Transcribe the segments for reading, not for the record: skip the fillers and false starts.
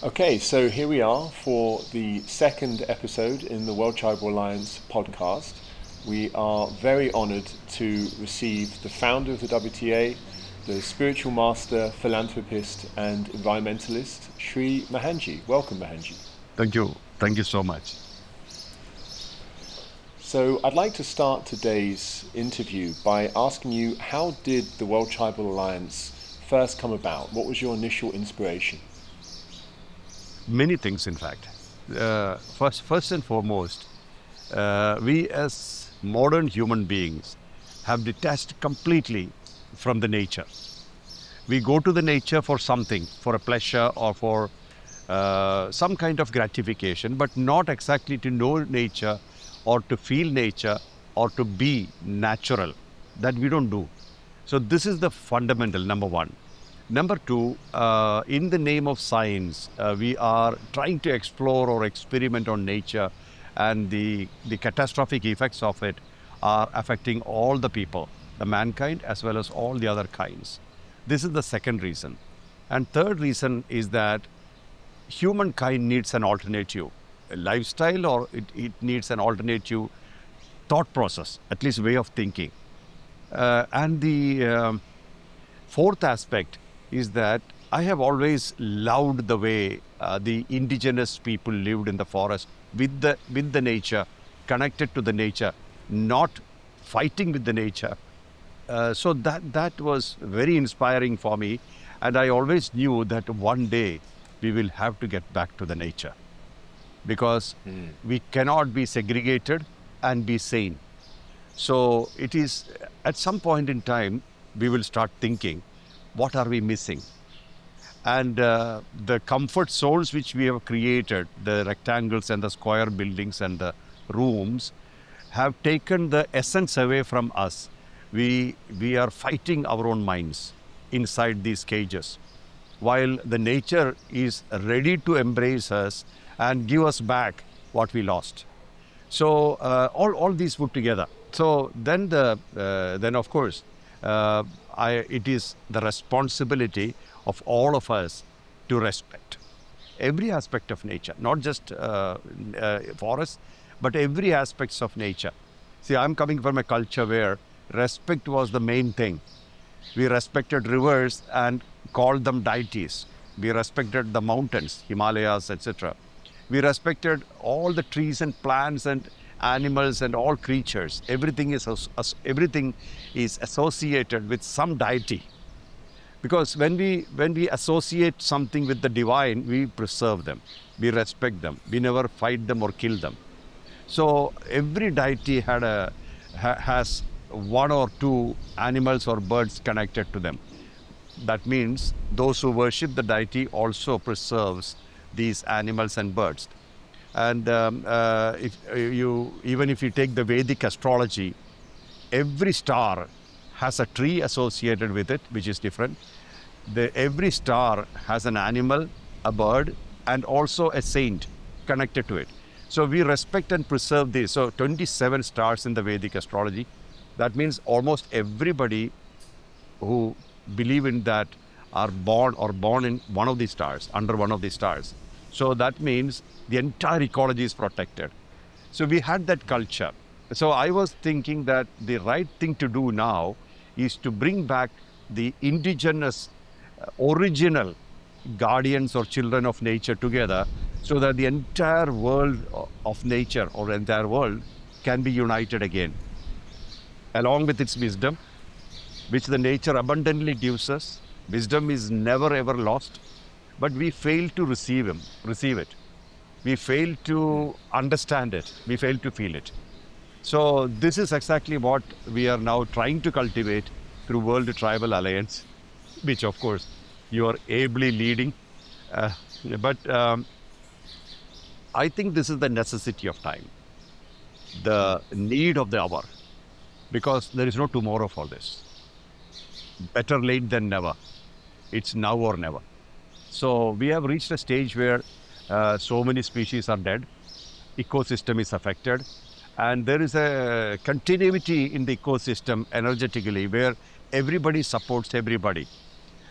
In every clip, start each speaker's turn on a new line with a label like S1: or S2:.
S1: Okay, so here we are for the second episode in the World Tribal Alliance podcast. We are very honored to receive the founder of the WTA, the spiritual master, philanthropist, and environmentalist, Sri Mohanji. Welcome, Mohanji.
S2: Thank you. Thank you so much.
S1: So I'd like to start today's interview by asking you, how did the World Tribal Alliance first come about? What was your initial inspiration?
S2: Many things, in fact. First and foremost, we as modern human beings have detached completely from the nature. We go to the nature for something, for a pleasure or for some kind of gratification, but not exactly to know nature or to feel nature or to be natural. That we don't do. So this is the fundamental, number one. Number two, in the name of science, we are trying to explore or experiment on nature, and the catastrophic effects of it are affecting all the people, the mankind as well as all the other kinds. This is the second reason. And third reason is that humankind needs an alternative a lifestyle, or it needs an alternative thought process, at least way of thinking. And the fourth aspect is that I have always loved the way the indigenous people lived in the forest with the nature, connected to the nature, not fighting with the nature. So that was very inspiring for me, and I always knew that one day we will have to get back to the nature, because we cannot be segregated and be sane. So it is at some point in time we will start thinking, what are we missing? And the comfort zones which we have created, the rectangles and the square buildings and the rooms, have taken the essence away from us. We are fighting our own minds inside these cages, while the nature is ready to embrace us and give us back what we lost. So all these put together. So then of course, it is the responsibility of all of us to respect every aspect of nature, not just forests, but every aspects of nature. See, I'm coming from a culture where respect was the main thing. We respected rivers and called them deities. We respected the mountains, Himalayas, etc. We respected all the trees and plants and animals and all creatures. Everything is associated with some deity. Because when we associate something with the divine, we preserve them, we respect them, we never fight them or kill them. So every deity has one or two animals or birds connected to them. That means those who worship the deity also preserves these animals and birds. And even if you take the Vedic astrology, every star has a tree associated with it, which is different. Every star has an animal, a bird, and also a saint connected to it. So we respect and preserve this. So 27 stars in the Vedic astrology. That means almost everybody who believe in that are born in one of these stars, under one of these stars. So that means the entire ecology is protected. So we had that culture. So I was thinking that the right thing to do now is to bring back the indigenous, original guardians or children of nature together, so that the entire world of nature, or the entire world, can be united again, along with its wisdom, which the nature abundantly gives us. Wisdom is never ever lost, but we fail to receive it. We fail to understand it. We fail to feel it. So this is exactly what we are now trying to cultivate through World Tribal Alliance, which of course you are ably leading. Uh, but I think this is the necessity of time, the need of the hour, because there is no tomorrow for this. Better late than never. It's now or never. So we have reached a stage where so many species are dead, ecosystem is affected, and there is a continuity in the ecosystem energetically, where everybody supports everybody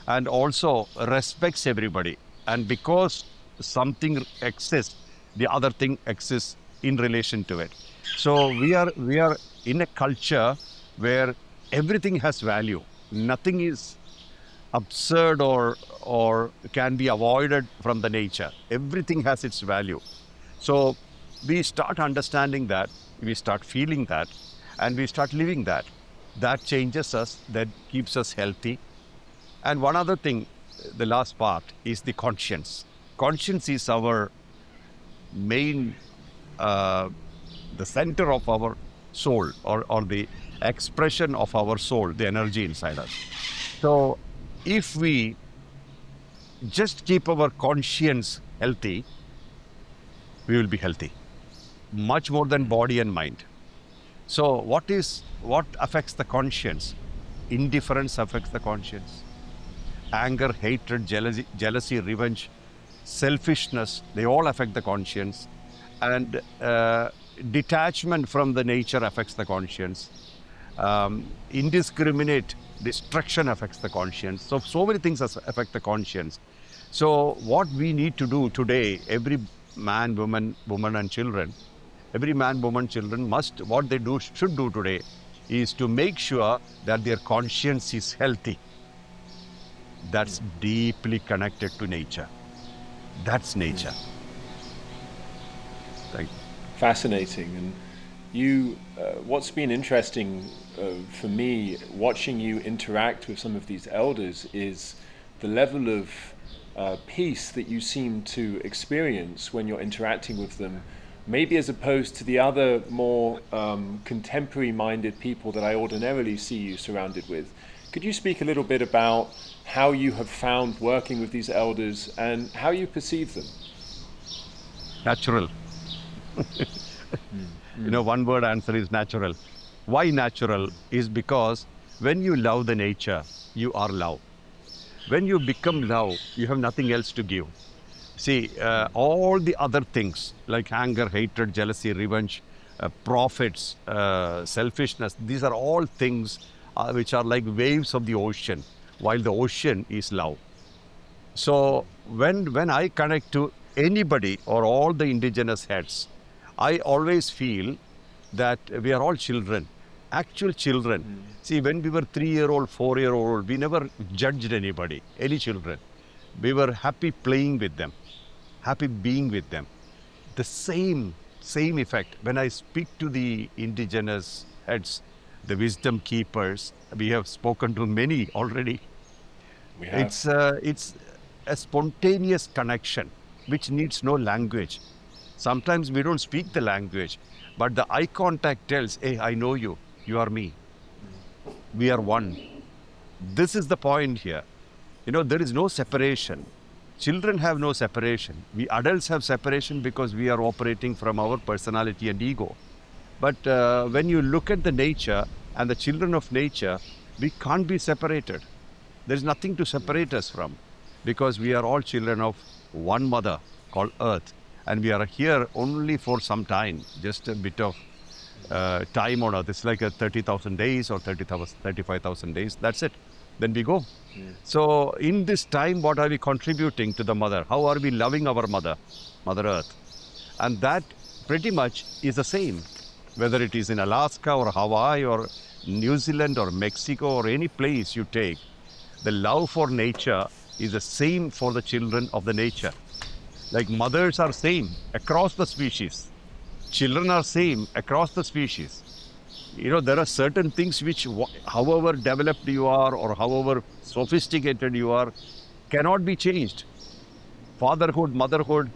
S2: and also respects everybody. And because something exists, the other thing exists in relation to it. So we are in a culture where everything has value. Nothing is absurd or can be avoided from the nature. Everything has its value. So we start understanding that, we start feeling that, and we start living that. That changes us, that keeps us healthy. And one other thing, the last part is the conscience. Conscience is our main, the center of our soul, or the expression of our soul, the energy inside us. So if we just keep our conscience healthy, we will be healthy, much more than body and mind. So what affects the conscience? Indifference affects the conscience. Anger, hatred, jealousy, revenge, selfishness, they all affect the conscience. And detachment from the nature affects the conscience. Indiscriminate destruction affects the conscience. So many things affect the conscience. So what we need to do today, every man, woman and children, every man, woman, children what they should do today is to make sure that their conscience is healthy. That's deeply connected to nature. That's nature. Thank you.
S1: Fascinating. And you, what's been interesting for me watching you interact with some of these elders is the level of peace that you seem to experience when you're interacting with them, maybe as opposed to the other more contemporary-minded people that I ordinarily see you surrounded with. Could you speak a little bit about how you have found working with these elders and how you perceive them?
S2: Natural. One word answer is natural. Why natural? Is because when you love the nature, you are love. When you become love, you have nothing else to give. See, all the other things like anger, hatred, jealousy, revenge, profits, selfishness, these are all things which are like waves of the ocean, while the ocean is love. So when I connect to anybody or all the indigenous heads, I always feel that we are all children, actual children. See, when we were 3-year-old, 4-year-old, we never judged anybody, any children. We were happy playing with them, happy being with them. The same effect when I speak to the indigenous heads, the wisdom keepers. We have spoken to many already.
S1: We have.
S2: It's a spontaneous connection which needs no language. Sometimes we don't speak the language, but the eye contact tells, hey, I know you, you are me. We are one. This is the point here. There is no separation. Children have no separation. We adults have separation because we are operating from our personality and ego. But when you look at the nature and the children of nature, we can't be separated. There's nothing to separate us from, because we are all children of one mother called Earth. And we are here only for some time, just a bit of time on Earth. It's like 30,000 days or 35,000 days. That's it. Then we go. So in this time, what are we contributing to the mother? How are we loving our mother, Mother Earth? And that pretty much is the same, whether it is in Alaska or Hawaii or New Zealand or Mexico or any place you take. The love for nature is the same for the children of the nature. Like mothers are same across the species. Children are same across the species. There are certain things which, however developed you are or however sophisticated you are, cannot be changed. Fatherhood, motherhood,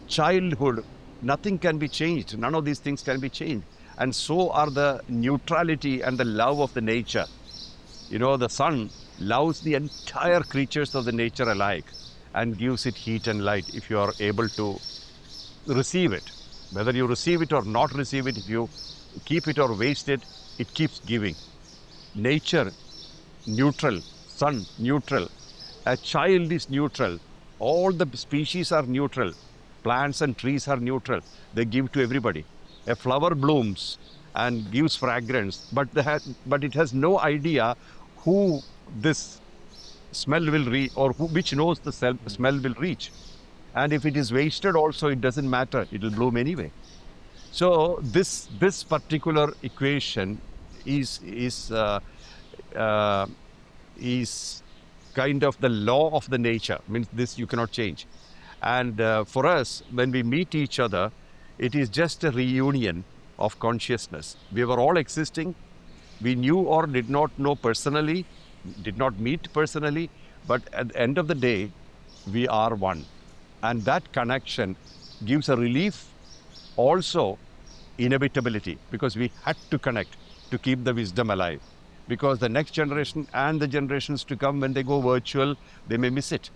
S2: childhood, nothing can be changed. None of these things can be changed. And so are the neutrality and the love of the nature. The sun loves the entire creatures of the nature alike and gives it heat and light if you are able to receive it. Whether you receive it or not receive it, if you keep it or waste it, it keeps giving. Nature, neutral. Sun, neutral. A child is neutral. All the species are neutral. Plants and trees are neutral. They give to everybody. A flower blooms and gives fragrance, but it has no idea who this smell will reach, or which nose the smell will reach. And if it is wasted also, it doesn't matter. It will bloom anyway. So this particular equation is is uh, uh, is kind of the law of the nature. Means this you cannot change. And for us, when we meet each other, it is just a reunion of consciousness. We were all existing. We knew or did not know personally, did not meet personally, but at the end of the day, we are one. And that connection gives a relief, also inevitability, because we had to connect to keep the wisdom alive. Because the next generation and the generations to come, when they go virtual, they may miss it.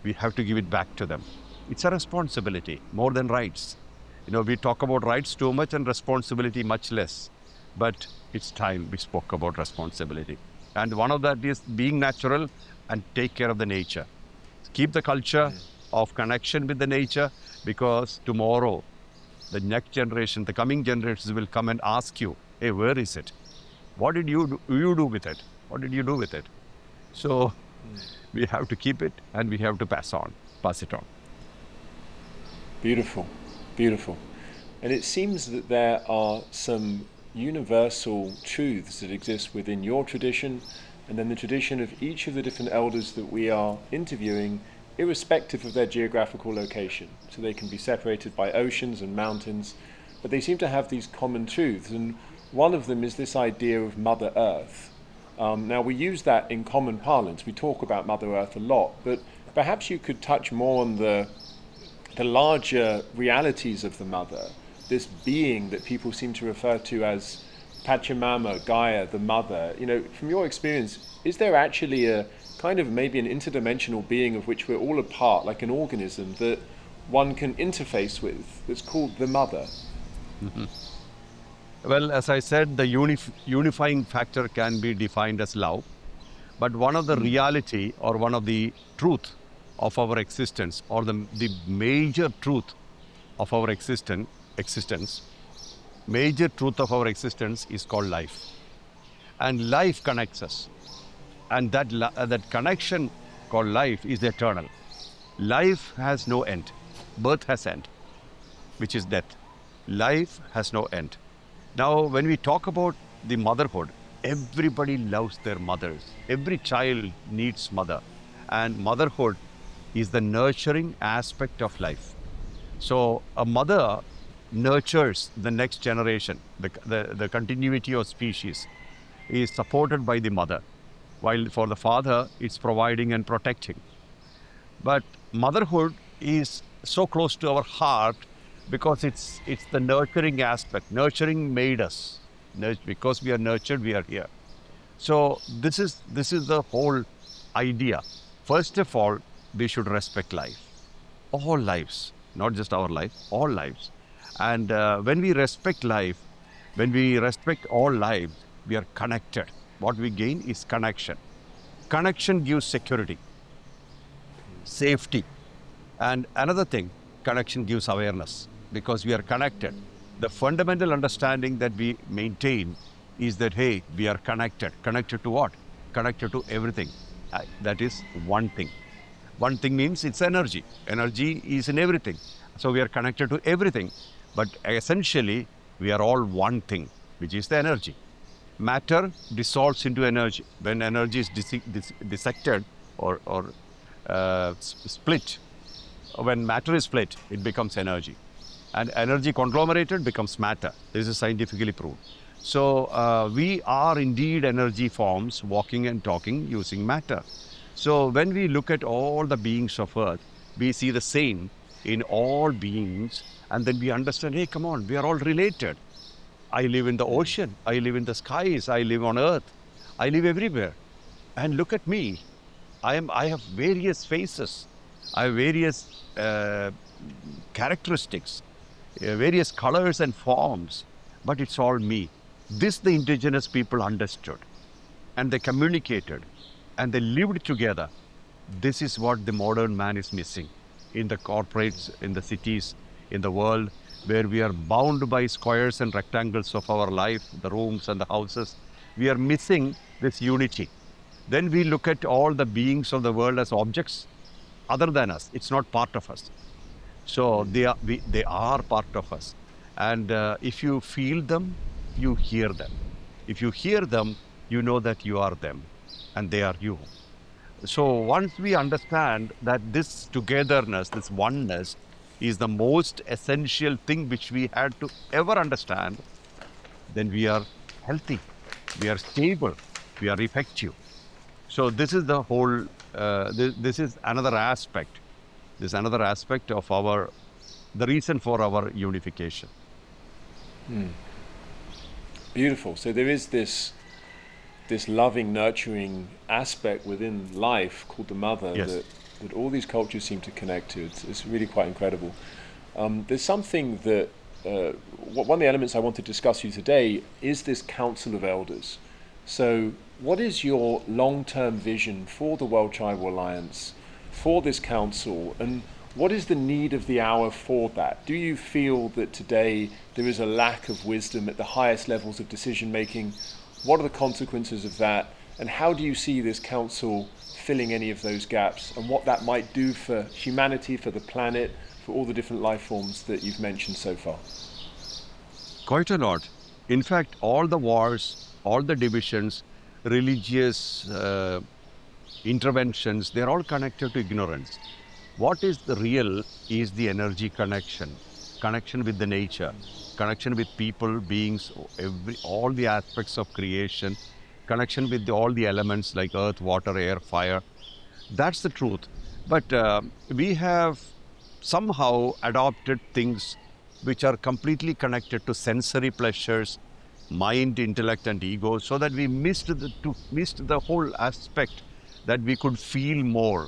S2: We have to give it back to them. It's a responsibility more than rights. We talk about rights too much and responsibility much less. But it's time we spoke about responsibility. And one of that is being natural and take care of the nature. Keep the culture of connection with the nature, because tomorrow, the next generation, the coming generations will come and ask you, hey, where is it? What did you do with it? What did you do with it? So we have to keep it and we have to pass it on.
S1: Beautiful, beautiful. And it seems that there are some universal truths that exist within your tradition and then the tradition of each of the different elders that we are interviewing, irrespective of their geographical location. So they can be separated by oceans and mountains, but they seem to have these common truths. And one of them is this idea of Mother Earth. Now, we use that in common parlance. We talk about Mother Earth a lot, but perhaps you could touch more on the larger realities of the Mother, this being that people seem to refer to as Pachamama, Gaia, the Mother. From your experience, is there actually a kind of maybe an interdimensional being of which we're all a part, like an organism that one can interface with, that's called the Mother?
S2: Mm-hmm. Well, as I said, the unifying factor can be defined as love. But one of the reality or one of the truth of our existence, or the major truth of our existence, major truth of our existence is called life. And life connects us. And that connection called life is eternal. Life has no end. Birth has end, which is death. Life has no end. Now, when we talk about the motherhood, everybody loves their mothers. Every child needs mother. And motherhood is the nurturing aspect of life. So a mother nurtures the next generation. The continuity of species is supported by the mother, while for the father, it's providing and protecting. But motherhood is so close to our heart because it's the nurturing aspect. Nurturing made us. Because we are nurtured, we are here. So this is the whole idea. First of all, we should respect life. All lives, not just our life, all lives. And when we respect life, when we respect all lives, we are connected. What we gain is connection. Connection gives security, safety. And another thing, connection gives awareness because we are connected. The fundamental understanding that we maintain is that, hey, we are connected. Connected to what? Connected to everything. That is one thing. One thing means it's energy. Energy is in everything. So we are connected to everything. But essentially, we are all one thing, which is the energy. Matter dissolves into energy. When energy is dissected or split, when matter is split, it becomes energy. And energy conglomerated becomes matter. This is scientifically proved. So we are indeed energy forms, walking and talking using matter. So when we look at all the beings of Earth, we see the same in all beings, and then we understand, hey, come on, we are all related. I live in the ocean, I live in the skies, I live on Earth, I live everywhere. And look at me, I have various faces, I have various characteristics, various colors and forms, but it's all me. This the indigenous people understood, and they communicated, and they lived together. This is what the modern man is missing in the corporates, in the cities, in the world, where we are bound by squares and rectangles of our life, the rooms and the houses. We are missing this unity. Then we look at all the beings of the world as objects, other than us. It's not part of us. So they are part of us. And if you feel them, you hear them. If you hear them, you know that you are them and they are you. So once we understand that this togetherness, this oneness, is the most essential thing which we had to ever understand, then we are healthy, we are stable, we are effective. So this is the whole, this is another aspect. This is another aspect of the reason for our unification.
S1: Beautiful. So there is this loving, nurturing aspect within life called the mother
S2: Yes.
S1: that all these cultures seem to connect to. It's really quite incredible. There's something that one of the elements I want to discuss with you today is this Council of Elders. So what is your long-term vision for the World Tribal Alliance, for this council, and what is the need of the hour for that? Do you feel that today there is a lack of wisdom at the highest levels of decision making? What are the consequences of that? And how do you see this council filling any of those gaps, and what that might do for humanity, for the planet, for all the different life forms that you've mentioned so far?
S2: Quite a lot. In fact, all the wars, all the divisions, religious interventions, they're all connected to ignorance. What is the real is the energy connection, connection with the nature, connection with people, beings, all the aspects of creation, connection with all the elements like earth, water, air, fire. That's the truth. But we have somehow adopted things which are completely connected to sensory pleasures, mind, intellect, and ego, so that we missed the whole aspect that we could feel more.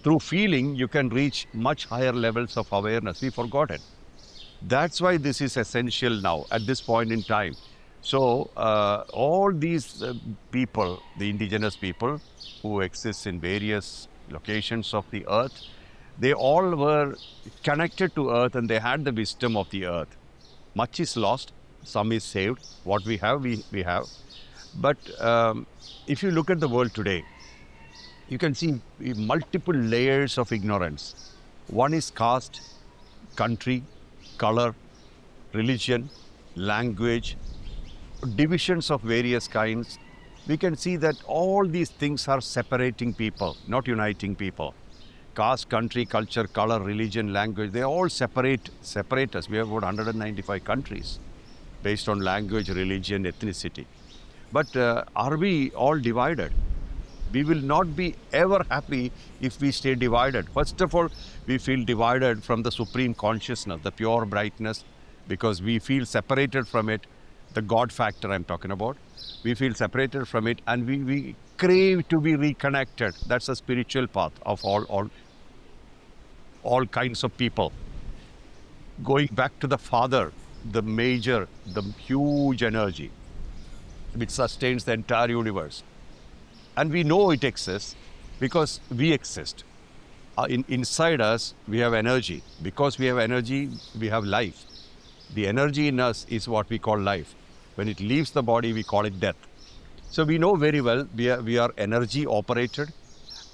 S2: Through feeling, you can reach much higher levels of awareness. We forgot it. That's why this is essential now at this point in time. So all these people, the indigenous people who exist in various locations of the earth, they all were connected to earth and they had the wisdom of the earth. Much is lost, some is saved. What we have, we have. But if you look at the world today, you can see multiple layers of ignorance. One is caste, country, color, religion, language, divisions of various kinds. We can see that all these things are separating people, not uniting people. Caste, country, culture, color, religion, language, they all separate us. We have about 195 countries based on language, religion, ethnicity. But are we all divided? We will not be ever happy if we stay divided. First of all, we feel divided from the supreme consciousness, the pure brightness, because we feel separated from it, the God factor I'm talking about. We feel separated from it and we crave to be reconnected. That's the spiritual path of all kinds of people. Going back to the Father, the huge energy which sustains the entire universe. And we know it exists because we exist. Inside us, we have energy. Because we have energy, we have life. The energy in us is what we call life. When it leaves the body, we call it death. So we know very well we are energy operated,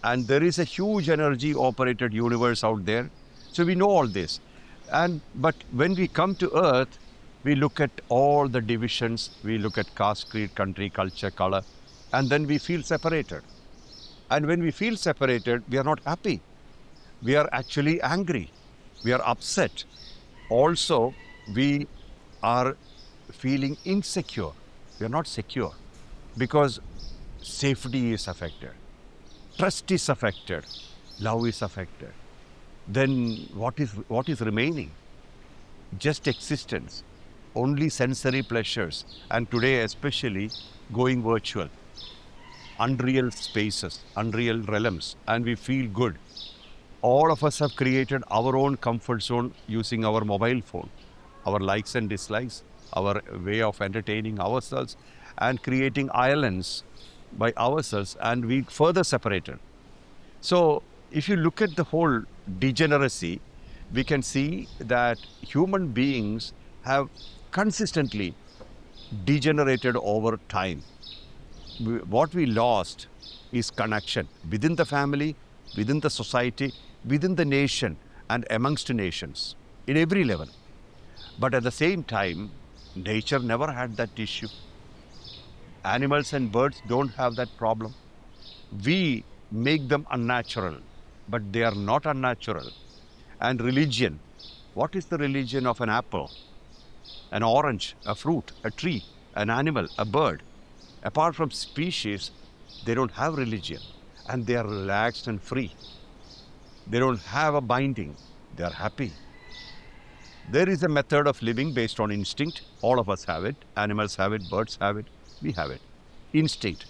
S2: and there is a huge energy operated universe out there. So we know all this. But when we come to earth, we look at all the divisions, we look at caste, creed, country, culture, color, and then we feel separated. And when we feel separated, we are not happy. We are actually angry. We are upset. Also, we are feeling insecure. We are not secure because safety is affected, trust is affected, love is affected. Then what is remaining? Just existence, only sensory pleasures, and today especially going virtual, unreal spaces, unreal realms, and we feel good. All of us have created our own comfort zone using our mobile phone, our likes and dislikes, our way of entertaining ourselves, and creating islands by ourselves, and we further separated. So if you look at the whole degeneracy, we can see that human beings have consistently degenerated over time. What we lost is connection within the family, within the society, within the nation, and amongst nations, in every level. But at the same time, nature never had that issue. Animals and birds don't have that problem. We make them unnatural, but they are not unnatural. And religion, what is the religion of an apple, an orange, a fruit, a tree, an animal, a bird? Apart from species, they don't have religion, and they are relaxed and free. They don't have a binding. They are happy. There is a method of living based on instinct. All of us have it. Animals have it, birds have it, we have it. Instinct.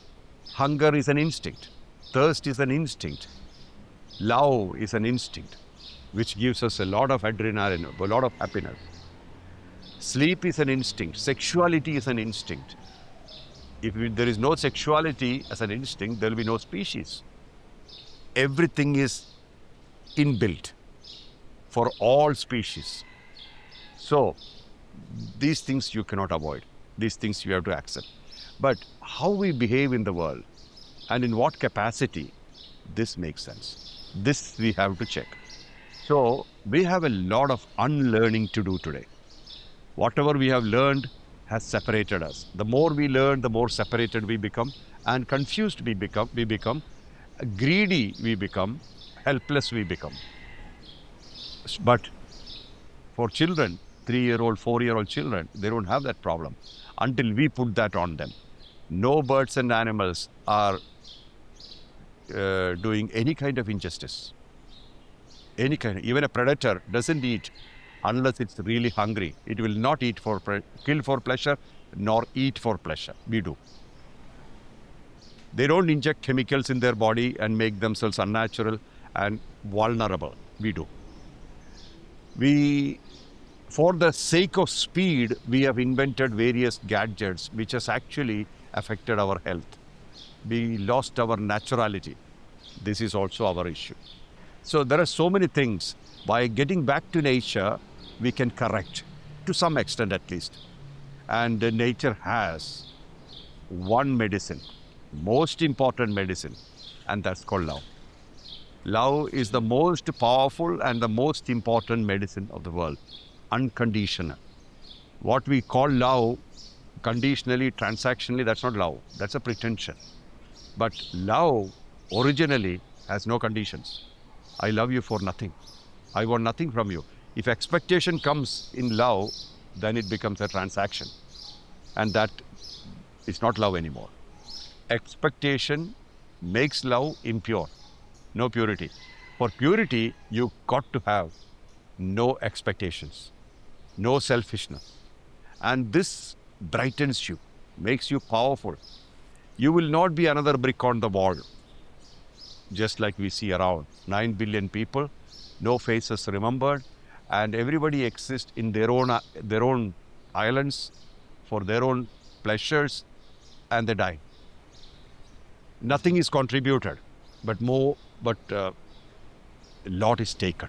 S2: Hunger is an instinct. Thirst is an instinct. Love is an instinct, which gives us a lot of adrenaline, a lot of happiness. Sleep is an instinct. Sexuality is an instinct. If there is no sexuality as an instinct, there will be no species. Everything is inbuilt for all species. So, these things you cannot avoid. These things you have to accept. But how we behave in the world and in what capacity, this makes sense. This we have to check. So, we have a lot of unlearning to do today. Whatever we have learned has separated us. The more we learn, the more separated we become, and confused we become, greedy we become, helpless we become. But for children, 3-year-old, 4-year-old children, they don't have that problem until we put that on them. No birds and animals are doing any kind of injustice. Any kind. Even a predator doesn't eat unless it's really hungry. It will not eat for kill for pleasure, nor eat for pleasure. We do. They don't inject chemicals in their body and make themselves unnatural and vulnerable. We do. For the sake of speed, we have invented various gadgets which has actually affected our health. We lost our naturality. This is also our issue. So there are so many things. By getting back to nature, we can correct, to some extent at least. And nature has one medicine, most important medicine, and that's called love. Love is the most powerful and the most important medicine of the world. Unconditional. What we call love, conditionally, transactionally, that's not love. That's a pretension. But love originally has no conditions. I love you for nothing. I want nothing from you. If expectation comes in love, then it becomes a transaction. And that is not love anymore. Expectation makes love impure. No purity. For purity, you got to have no expectations, no selfishness. And this brightens you, makes you powerful. You will not be another brick on the wall, just like we see around. 9 billion people, no faces remembered, and everybody exists in their own islands for their own pleasures, and they die. Nothing is contributed, but a lot is taken.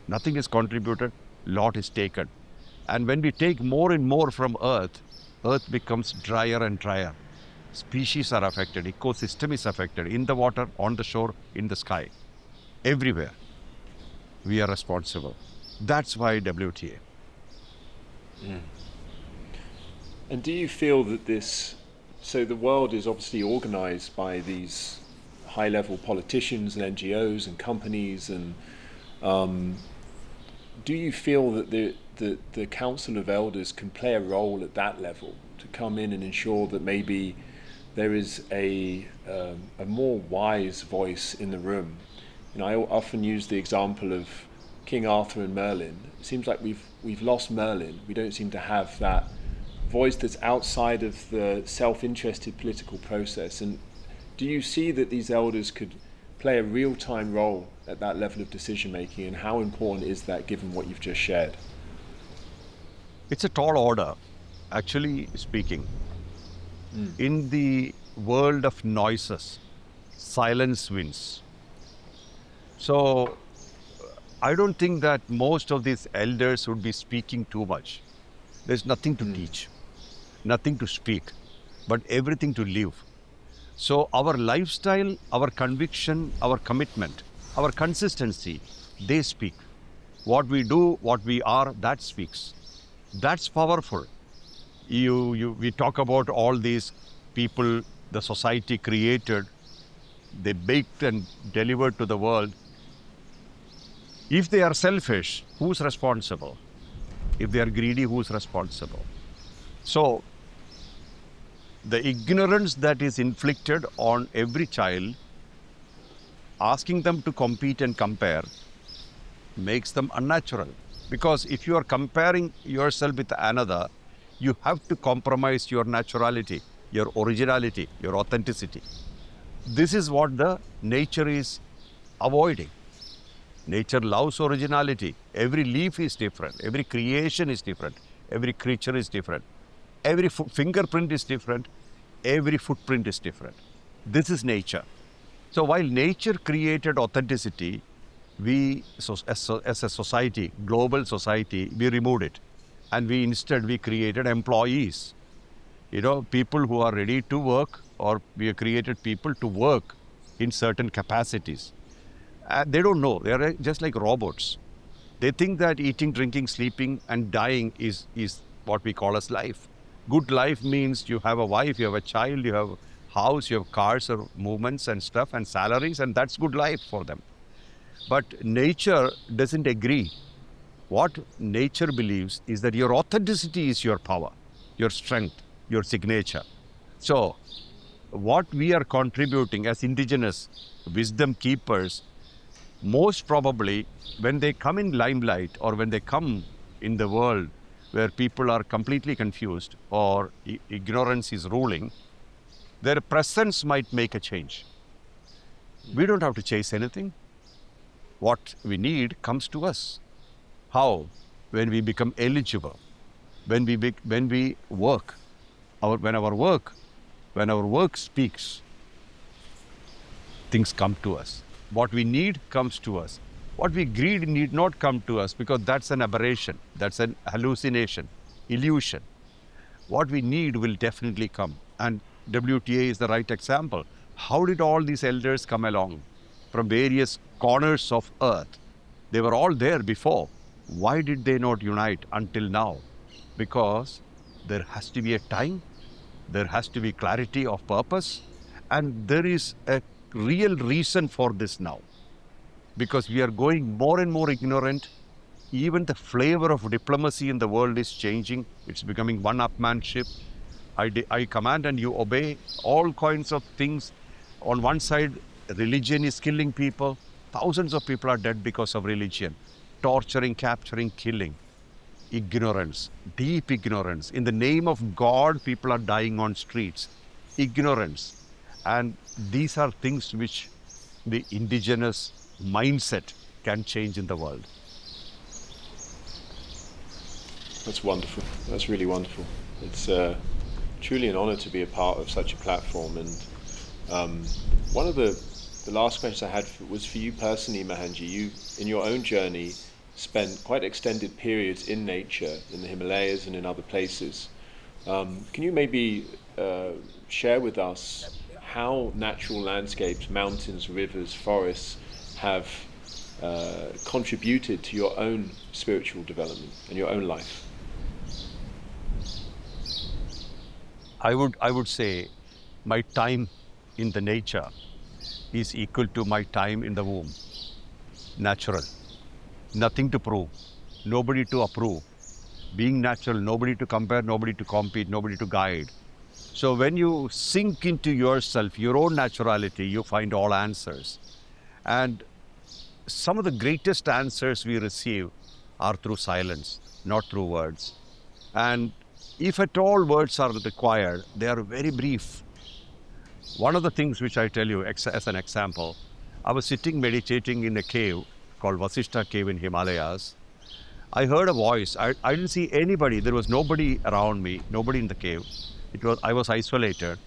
S2: Nothing is contributed, lot is taken. And when we take more and more from Earth, Earth becomes drier and drier. Species are affected, ecosystem is affected, in the water, on the shore, in the sky. Everywhere, we are responsible. That's why WTA.
S1: And do you feel that so the world is obviously organized by these high-level politicians and NGOs and companies, and do you feel that the Council of Elders can play a role at that level to come in and ensure that maybe there is a more wise voice in the room? I often use the example of King Arthur and Merlin. It seems like we've lost Merlin. We don't seem to have that voice that's outside of the self-interested political process. And do you see that these elders could play a real-time role at that level of decision-making, and how important is that given what you've just shared?
S2: It's a tall order, actually speaking. In the world of noises, silence wins. So I don't think that most of these elders would be speaking too much. There's nothing to teach, nothing to speak, but everything to live. So our lifestyle, our conviction, our commitment, our consistency, they speak. What we do, what we are, that speaks. That's powerful. We talk about all these people the society created, they baked and delivered to the world. If they are selfish, who's responsible? If they are greedy, who's responsible? So the ignorance that is inflicted on every child, asking them to compete and compare, makes them unnatural. Because if you are comparing yourself with another, you have to compromise your naturality, your originality, your authenticity. This is what the nature is avoiding. Nature loves originality. Every leaf is different. Every creation is different. Every creature is different. Every fingerprint is different. Every footprint is different. This is nature. So while nature created authenticity, we, as a society, global society, we removed it. And we created employees. People who are ready to work, or we have created people to work in certain capacities. They don't know. They are just like robots. They think that eating, drinking, sleeping, and dying is what we call as life. Good life means you have a wife, you have a child, you have a house, you have cars or movements and stuff and salaries, and that's good life for them. But nature doesn't agree. What nature believes is that your authenticity is your power, your strength, your signature. So, what we are contributing as indigenous wisdom keepers, most probably when they come in limelight or when they come in the world where people are completely confused or ignorance is ruling, their presence might make a change. We don't have to chase anything. What we need comes to us. How? When we become eligible, when we work, when our work speaks, things come to us. What we need comes to us. What we greed need not come to us, because that's an aberration, that's an hallucination, illusion. What we need will definitely come. And WTA is the right example. How did all these elders come along from various corners of earth? They were all there before. Why did they not unite until now? Because there has to be a time, there has to be clarity of purpose, and there is a real reason for this now. Because we are going more and more ignorant. Even the flavor of diplomacy in the world is changing. It's becoming one-upmanship. I command and you obey. All kinds of things. On one side, religion is killing people. Thousands of people are dead because of religion. Torturing, capturing, killing. Ignorance, deep ignorance. In the name of God, people are dying on streets. Ignorance. And these are things which the indigenous mindset can change in the world.
S1: That's wonderful. That's really wonderful. It's truly an honor to be a part of such a platform. And one of the last questions I had was for you personally, Mohanji. You, in your own journey, spent quite extended periods in nature, in the Himalayas and in other places. Can you maybe share with us how natural landscapes, mountains, rivers, forests have contributed to your own spiritual development and your own life?
S2: I would say my time in the nature is equal to my time in the womb. Natural. Nothing to prove. Nobody to approve. Being natural, nobody to compare, nobody to compete, nobody to guide. So when you sink into yourself, your own naturality, you find all answers. And some of the greatest answers we receive are through silence, not through words. And if at all words are required, they are very brief. One of the things which I tell you as an example, I was sitting meditating in a cave called Vasishta Cave in Himalayas. I heard a voice. I didn't see anybody. There was nobody around me, nobody in the cave. I was isolated.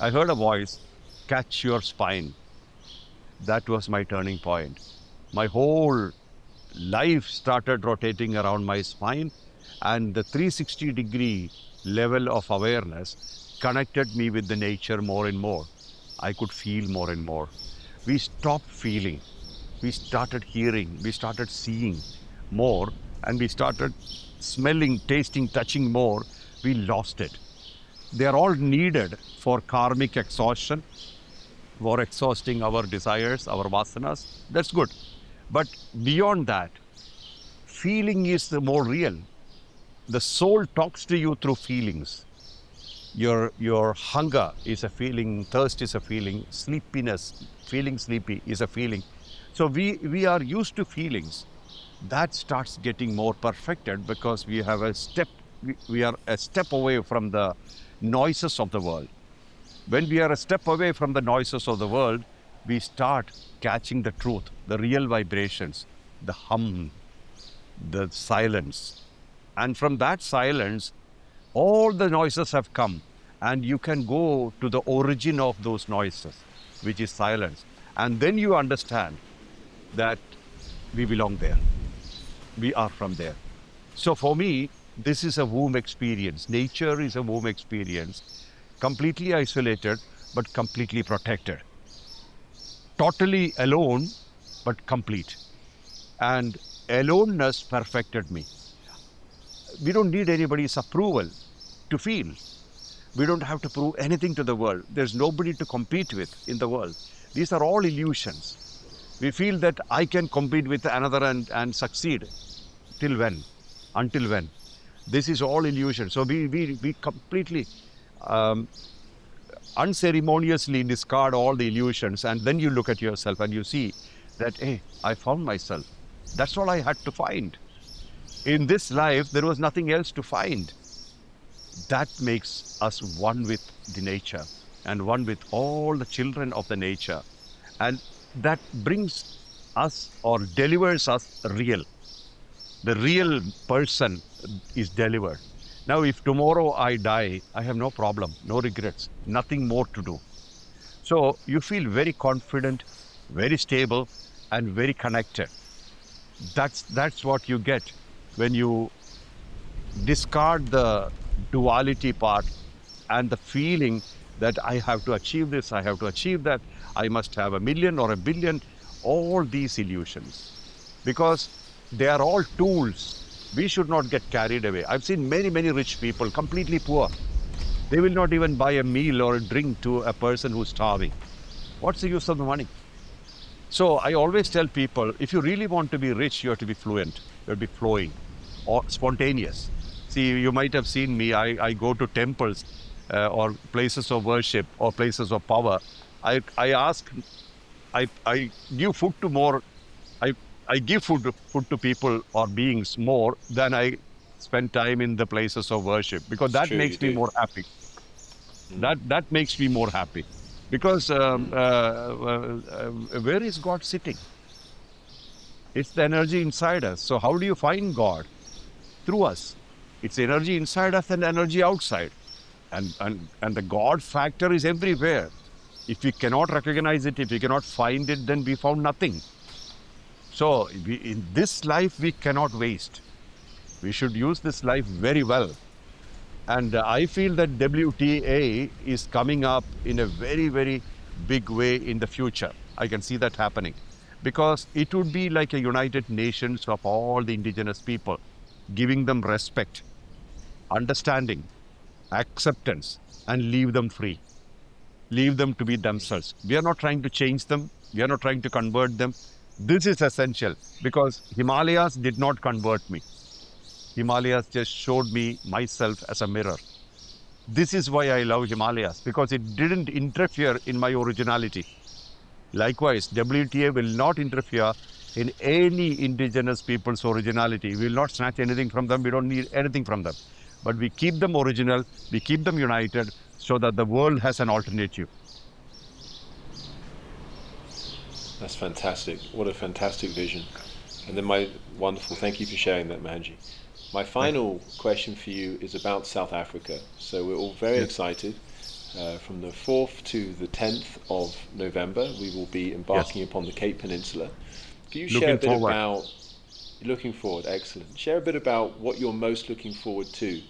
S2: I heard a voice, catch your spine. That was my turning point. My whole life started rotating around my spine, and the 360-degree level of awareness connected me with the nature more and more. I could feel more and more. We stopped feeling. We started hearing. We started seeing more. And we started smelling, tasting, touching more. We lost it. They are all needed for karmic exhaustion, for exhausting our desires, our vasanas. That's good. But beyond that, feeling is the more real. The soul talks to you through feelings. Your hunger is a feeling, thirst is a feeling, sleepiness, feeling sleepy is a feeling. So we are used to feelings. That starts getting more perfected because we have a step, we are a step away from the noises of the world. When we are a step away from the noises of the world, we start catching the truth, the real vibrations, the hum, the silence. And from that silence, all the noises have come, and you can go to the origin of those noises, which is silence. And then you understand that we belong there. We are from there. So for me, this is a womb experience. Nature is a womb experience, completely isolated, but completely protected. Totally alone, but complete. And aloneness perfected me. We don't need anybody's approval to feel. We don't have to prove anything to the world. There's nobody to compete with in the world. These are all illusions. We feel that I can compete with another and succeed. Till when? Until when? This is all illusion. So we completely unceremoniously discard all the illusions, and then you look at yourself and you see that, hey, I found myself. That's all I had to find. In this life, there was nothing else to find. That makes us one with the nature and one with all the children of the nature. And that brings us or delivers us real. The real person is delivered. Now, if tomorrow I die, I have no problem, no regrets, nothing more to do. So you feel very confident, very stable, and very connected. That's what you get when you discard the duality part and the feeling that I have to achieve this, I have to achieve that, I must have 1,000,000 or 1,000,000,000, all these illusions. Because they are all tools. We should not get carried away. I've seen many, many rich people, completely poor. They will not even buy a meal or a drink to a person who's starving. What's the use of the money? So I always tell people, if you really want to be rich, you have to be fluent, you have to be flowing or spontaneous. See, you might have seen me, I go to temples or places of worship or places of power. I ask, I give food to more, I, I give food to people or beings more than I spend time in the places of worship, because
S1: It's
S2: that
S1: true, you
S2: makes me
S1: do.
S2: more happy. That makes me more happy. Because where is God sitting? It's the energy inside us. So how do you find God? Through us. It's energy inside us and energy outside. And the God factor is everywhere. If we cannot recognize it, if we cannot find it, then we found nothing. So in this life, we cannot waste. We should use this life very well. And I feel that WTA is coming up in a very, very big way in the future. I can see that happening, because it would be like a United Nations of all the indigenous people, giving them respect, understanding, acceptance, and leave them free. Leave them to be themselves. We are not trying to change them. We are not trying to convert them. This is essential, because Himalayas did not convert me. Himalayas just showed me myself as a mirror. This is why I love Himalayas, because it didn't interfere in my originality. Likewise, WTA will not interfere in any indigenous people's originality. We will not snatch anything from them. We don't need anything from them. But we keep them original, we keep them united, so that the world has an alternative.
S1: That's fantastic. What a fantastic vision. And then my wonderful, thank you for sharing that, Mohanji. My final question for you is about South Africa. So we're all very excited. From the 4th to the 10th of November, we will be embarking upon the Cape Peninsula. Can you share a bit about, looking forward, excellent. Share a bit about what you're most looking forward to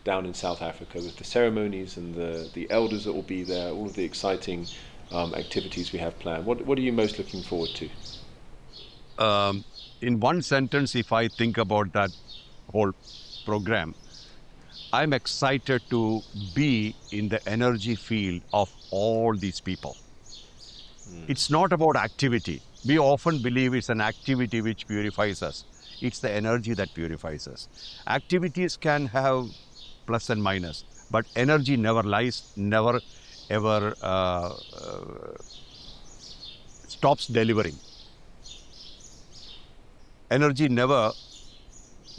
S1: down in South Africa, with the ceremonies and the elders that will be there, all of the exciting activities we have planned? What are you most looking forward to?
S2: In one sentence, if I think about that whole program, I'm excited to be in the energy field of all these people. It's not about activity. We often believe it's an activity which purifies us. It's the energy that purifies us. Activities can have plus and minus, but energy never lies, never ever stops delivering. Energy never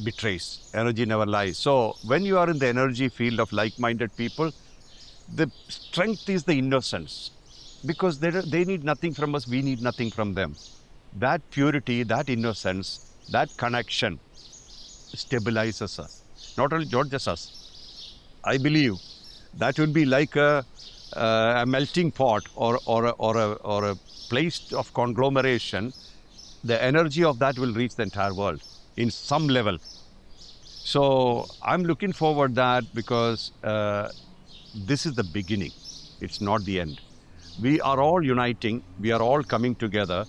S2: betrays, energy never lies. So when you are in the energy field of like-minded people, the strength is the innocence, because they need nothing from us, we need nothing from them. That purity, that innocence, that connection stabilizes us. Not just us. I believe that will be like a melting pot, or a place of conglomeration. The energy of that will reach the entire world in some level. So I'm looking forward that, because this is the beginning. It's not the end. We are all uniting. We are all coming together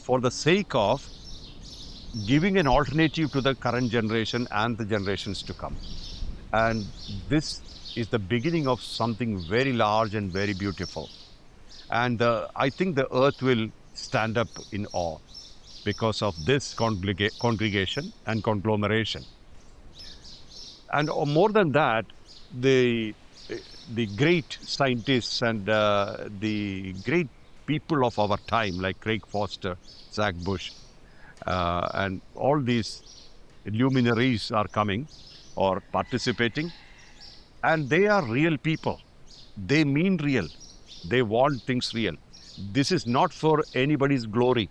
S2: for the sake of giving an alternative to the current generation and the generations to come. And this is the beginning of something very large and very beautiful. And I think the earth will stand up in awe because of this congregation and conglomeration. And more than that, the great scientists and the great people of our time, like Craig Foster, Zach Bush, and all these luminaries are coming or participating, and they are real people. They mean real. They want things real. This is not for anybody's glory.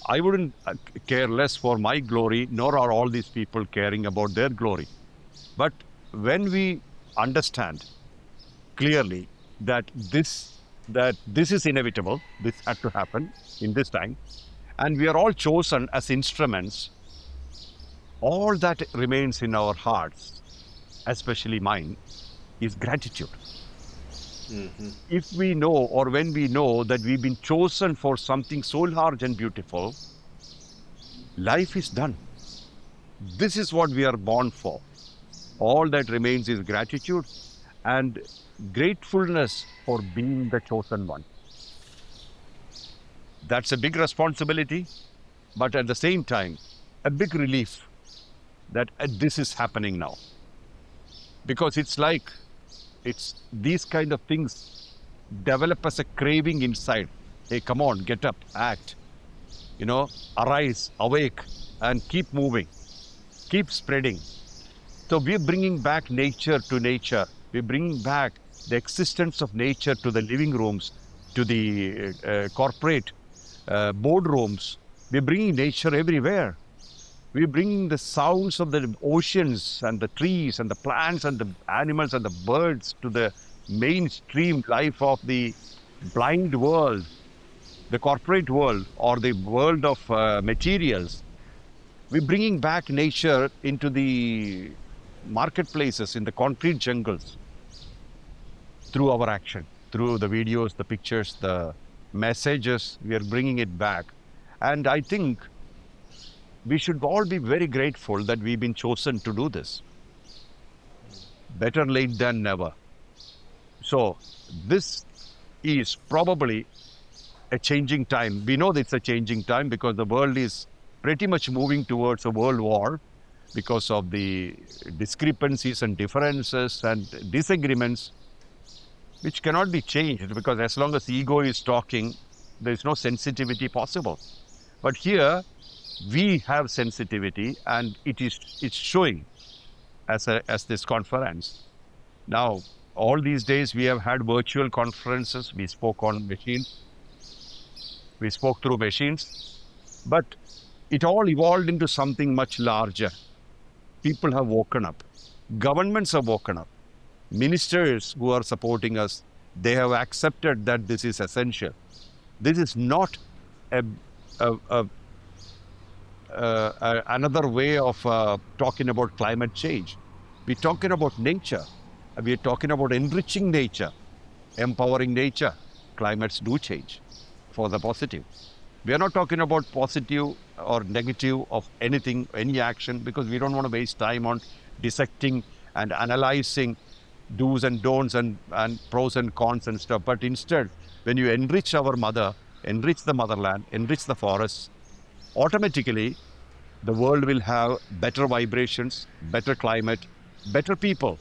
S2: I wouldn't care less for my glory, nor are all these people caring about their glory. But when we understand clearly that this is inevitable, this had to happen in this time, and we are all chosen as instruments, all that remains in our hearts, especially mine, is gratitude. If we know, or when we know that we've been chosen for something so large and beautiful, life is done. This is what we are born for. All that remains is gratitude and gratefulness for being the chosen one. That's a big responsibility, but at the same time, a big relief that this is happening now. Because it's these kind of things develop as a craving inside. Hey, come on, get up, act, arise, awake, and keep moving, keep spreading. So we're bringing back nature to nature. We're bringing back the existence of nature to the living rooms, to the corporate boardrooms. We're bringing nature everywhere. We're bringing the sounds of the oceans and the trees and the plants and the animals and the birds to the mainstream life of the blind world, the corporate world, or the world of materials. We're bringing back nature into the marketplaces, in the concrete jungles, through our action, through the videos, the pictures, the messages. We are bringing it back. And I think we should all be very grateful that we've been chosen to do this. Better late than never. So this is probably a changing time. We know that it's a changing time because the world is pretty much moving towards a world war because of the discrepancies and differences and disagreements, which cannot be changed, because as long as ego is talking, there is no sensitivity possible. But here, we have sensitivity, and it's showing as this conference. Now, all these days we have had virtual conferences. We spoke on machines. We spoke through machines. But it all evolved into something much larger. People have woken up. Governments have woken up. Ministers who are supporting us, they have accepted that this is essential. This is not another way of talking about climate change. We're talking about nature. We're talking about enriching nature, empowering nature, climates do change for the positive. We are not talking about positive or negative of anything, any action, because we don't want to waste time on dissecting and analyzing do's and don'ts and pros and cons and stuff. But instead, when you enrich our mother, enrich the motherland, enrich the forests, automatically the world will have better vibrations, better climate, better people,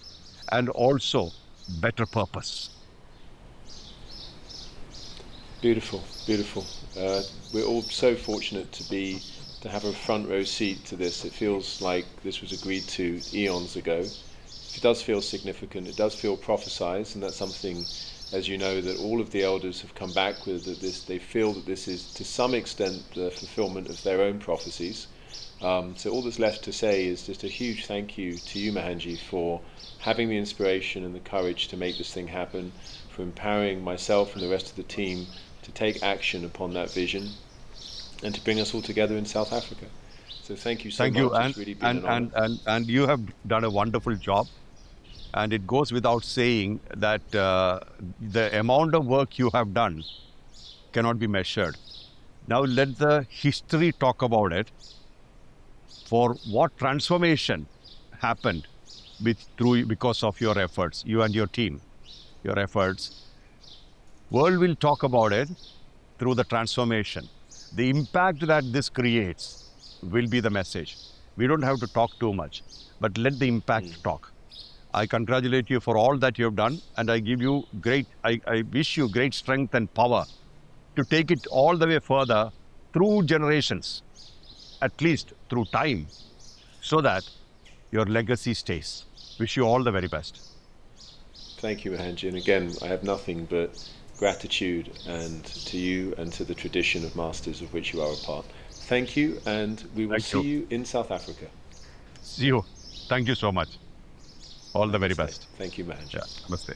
S2: and also better purpose.
S1: Beautiful, beautiful. We're all so fortunate to have a front row seat to this. It feels like this was agreed to eons ago. It does feel significant. It does feel prophesized, and that's something, as you know, that all of the elders have come back with. That they feel that this is to some extent the fulfillment of their own prophecies. So all that's left to say is just a huge thank you to you, Mohanji, for having the inspiration and the courage to make this thing happen, for empowering myself and the rest of the team to take action upon that vision, and to bring us all together in South Africa. So thank you so
S2: Thank you,
S1: much. It's really been an honor.
S2: and you have done a wonderful job. And it goes without saying that the amount of work you have done cannot be measured. Now let the history talk about it. For what transformation happened because of your efforts, you and your team, your efforts. World will talk about it through the transformation. The impact that this creates will be the message. We don't have to talk too much, but let the impact talk. I congratulate you for all that you have done, and I wish you great strength and power to take it all the way further through generations, at least through time, so that your legacy stays. Wish you all the very best.
S1: Thank you, Mohanji. And again, I have nothing but gratitude and to you and to the tradition of masters of which you are a part. Thank you, and we will
S2: Thank
S1: see
S2: you.
S1: you in South Africa.
S2: See you. Thank you so much. All the very
S1: Namaste.
S2: best.
S1: Thank you, Mohanji.
S2: Yeah, namaste.